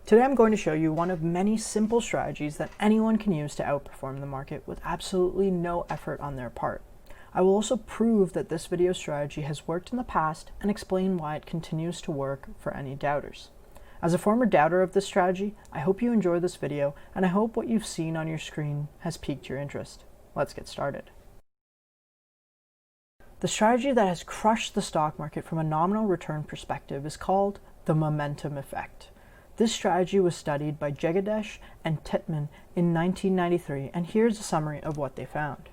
Today I'm going to show you one of many simple strategies that anyone can use to outperform the market with absolutely no effort on their part. I will also prove that this video strategy has worked in the past and explain why it continues to work for any doubters. As a former doubter of this strategy, I hope you enjoy this video and I hope what you've seen on your screen has piqued your interest. Let's get started. The strategy that has crushed the stock market from a nominal return perspective is called the momentum effect. This strategy was studied by Jagadesh and Titman in 1993, and here's a summary of what they found.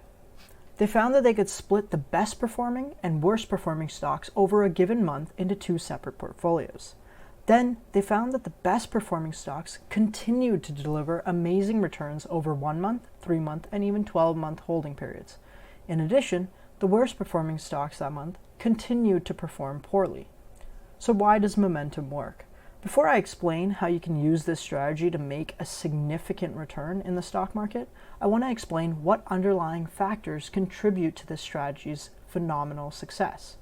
They found that they could split the best performing and worst performing stocks over a given month into two separate portfolios. Then they found that the best performing stocks continued to deliver amazing returns over 1 month, 3 month, and even 12-month holding periods. In addition, the worst performing stocks that month continued to perform poorly. So why does momentum work? Before I explain how you can use this strategy to make a significant return in the stock market, I want to explain what underlying factors contribute to this strategy's phenomenal success.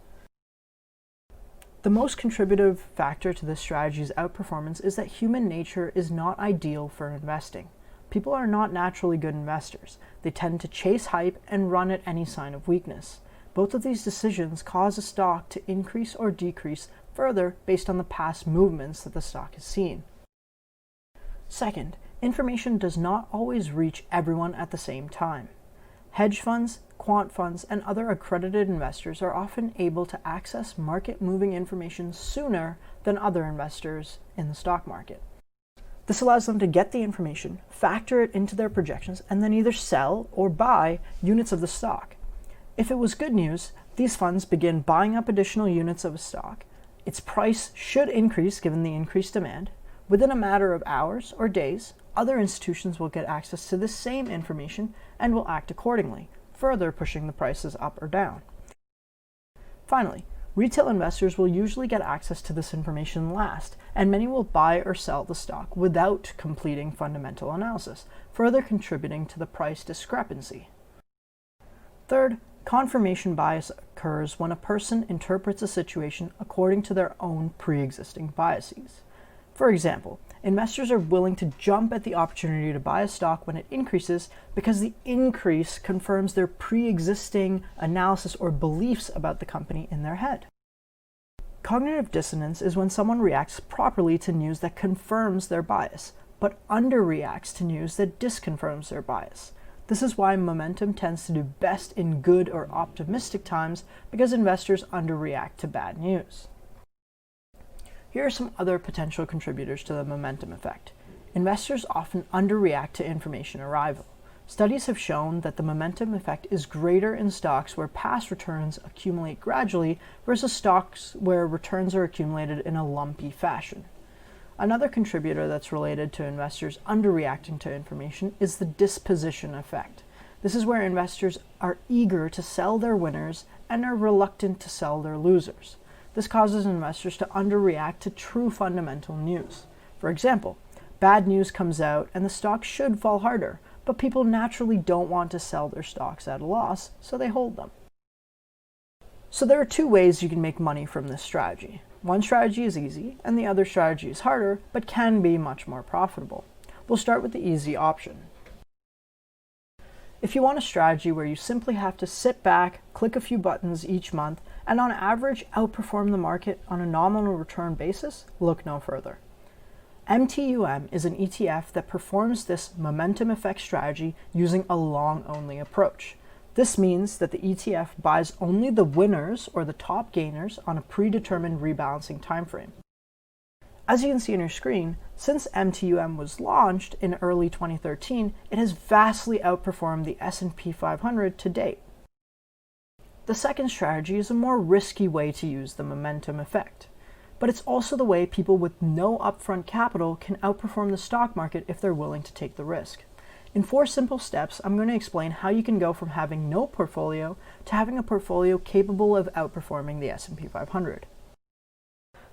The most contributive factor to this strategy's outperformance is that human nature is not ideal for investing. People are not naturally good investors. They tend to chase hype and run at any sign of weakness. Both of these decisions cause a stock to increase or decrease further based on the past movements that the stock has seen. Second, information does not always reach everyone at the same time. Hedge funds, quant funds, and other accredited investors are often able to access market-moving information sooner than other investors in the stock market. This allows them to get the information, factor it into their projections, and then either sell or buy units of the stock. If it was good news, these funds begin buying up additional units of a stock. Its price should increase given the increased demand. Within a matter of hours or days, other institutions will get access to the same information and will act accordingly, further pushing the prices up or down. Finally, retail investors will usually get access to this information last, and many will buy or sell the stock without completing fundamental analysis, further contributing to the price discrepancy. Third, confirmation bias occurs when a person interprets a situation according to their own pre-existing biases. For example, investors are willing to jump at the opportunity to buy a stock when it increases because the increase confirms their pre-existing analysis or beliefs about the company in their head. Cognitive dissonance is when someone reacts properly to news that confirms their bias, but underreacts to news that disconfirms their bias. This is why momentum tends to do best in good or optimistic times because investors underreact to bad news. Here are some other potential contributors to the momentum effect. Investors often underreact to information arrival. Studies have shown that the momentum effect is greater in stocks where past returns accumulate gradually versus stocks where returns are accumulated in a lumpy fashion. Another contributor that's related to investors underreacting to information is the disposition effect. This is where investors are eager to sell their winners and are reluctant to sell their losers. This causes investors to underreact to true fundamental news. For example, bad news comes out and the stock should fall harder, but people naturally don't want to sell their stocks at a loss, so they hold them. So there are two ways you can make money from this strategy. One strategy is easy, and the other strategy is harder, but can be much more profitable. We'll start with the easy option. If you want a strategy where you simply have to sit back, click a few buttons each month, and on average outperform the market on a nominal return basis, look no further. MTUM is an ETF that performs this momentum effect strategy using a long-only approach. This means that the ETF buys only the winners or the top gainers on a predetermined rebalancing timeframe. As you can see on your screen, since MTUM was launched in early 2013, it has vastly outperformed the S&P 500 to date. The second strategy is a more risky way to use the momentum effect, but it's also the way people with no upfront capital can outperform the stock market if they're willing to take the risk. In 4 simple steps, I'm going to explain how you can go from having no portfolio to having a portfolio capable of outperforming the S&P 500.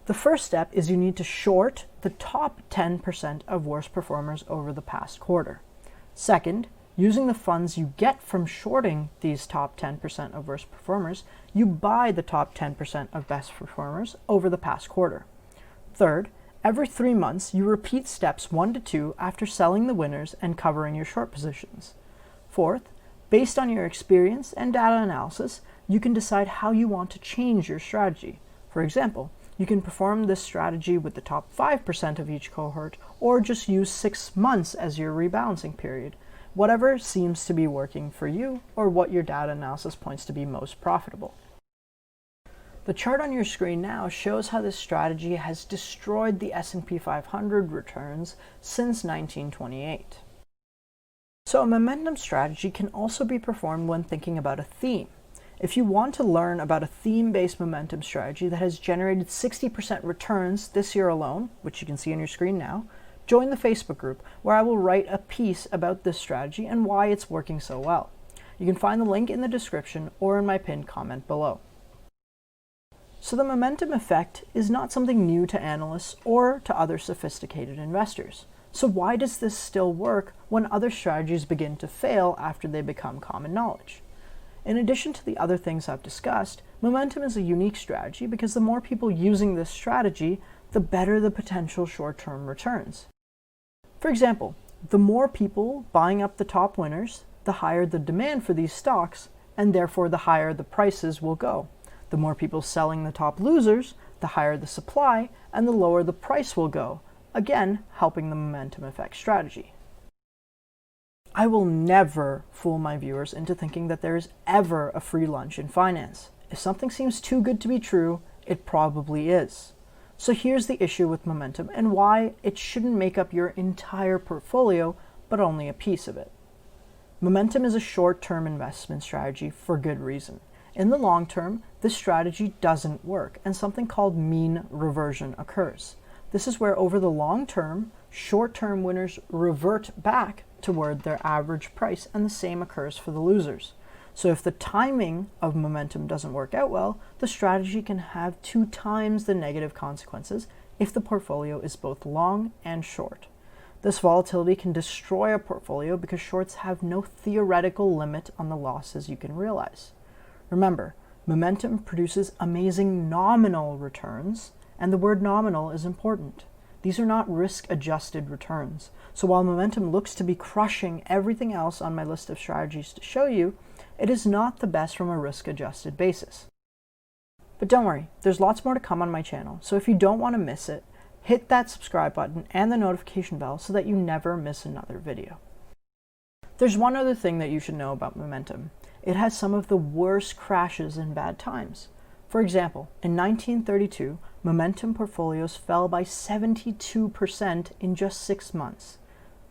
The first step is you need to short the top 10% of worst performers over the past quarter. Second, using the funds you get from shorting these top 10% of worst performers, you buy the top 10% of best performers over the past quarter. Third, Every 3 months, you repeat steps 1 to 2 after selling the winners and covering your short positions. Fourth, based on your experience and data analysis, you can decide how you want to change your strategy. For example, you can perform this strategy with the top 5% of each cohort, or just use 6 months as your rebalancing period, whatever seems to be working for you or what your data analysis points to be most profitable. The chart on your screen now shows how this strategy has destroyed the S&P 500 returns since 1928. So a momentum strategy can also be performed when thinking about a theme. If you want to learn about a theme-based momentum strategy that has generated 60% returns this year alone, which you can see on your screen now, join the Facebook group where I will write a piece about this strategy and why it's working so well. You can find the link in the description or in my pinned comment below. So the momentum effect is not something new to analysts or to other sophisticated investors. So why does this still work when other strategies begin to fail after they become common knowledge? In addition to the other things I've discussed, momentum is a unique strategy because the more people using this strategy, the better the potential short-term returns. For example, the more people buying up the top winners, the higher the demand for these stocks, and therefore the higher the prices will go. The more people selling the top losers, the higher the supply, and the lower the price will go, again helping the momentum effect strategy. I will never fool my viewers into thinking that there is ever a free lunch in finance. If something seems too good to be true, it probably is. So here's the issue with momentum and why it shouldn't make up your entire portfolio, but only a piece of it. Momentum is a short-term investment strategy for good reason. In the long term, this strategy doesn't work, and something called mean reversion occurs. This is where over the long term, short-term winners revert back toward their average price, and the same occurs for the losers. So if the timing of momentum doesn't work out well, the strategy can have 2 times the negative consequences if the portfolio is both long and short. This volatility can destroy a portfolio because shorts have no theoretical limit on the losses you can realize. Remember, momentum produces amazing nominal returns, and the word nominal is important. These are not risk-adjusted returns. So while momentum looks to be crushing everything else on my list of strategies to show you, it is not the best from a risk-adjusted basis. But don't worry, there's lots more to come on my channel, so if you don't want to miss it, hit that subscribe button and the notification bell so that you never miss another video. There's one other thing that you should know about momentum. It has some of the worst crashes in bad times. For example, in 1932, momentum portfolios fell by 72% in just 6 months.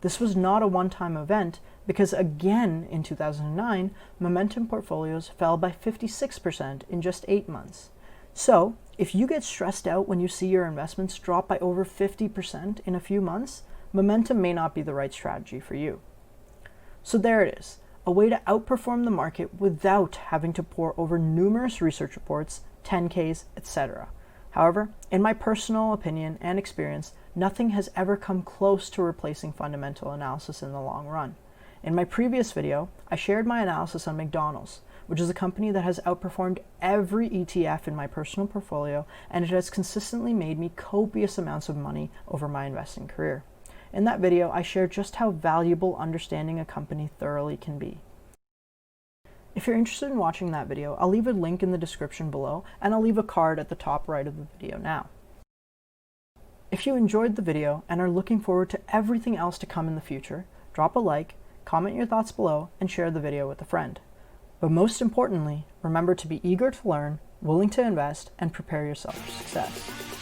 This was not a one-time event because again in 2009, momentum portfolios fell by 56% in just 8 months. So, if you get stressed out when you see your investments drop by over 50% in a few months, momentum may not be the right strategy for you. So there it is. A way to outperform the market without having to pore over numerous research reports, 10Ks, etc. However, in my personal opinion and experience, nothing has ever come close to replacing fundamental analysis in the long run. In my previous video, I shared my analysis on McDonald's, which is a company that has outperformed every ETF in my personal portfolio, and it has consistently made me copious amounts of money over my investing career. In that video, I shared just how valuable understanding a company thoroughly can be. If you're interested in watching that video, I'll leave a link in the description below, and I'll leave a card at the top right of the video now. If you enjoyed the video and are looking forward to everything else to come in the future, drop a like, comment your thoughts below, and share the video with a friend. But most importantly, remember to be eager to learn, willing to invest, and prepare yourself for success.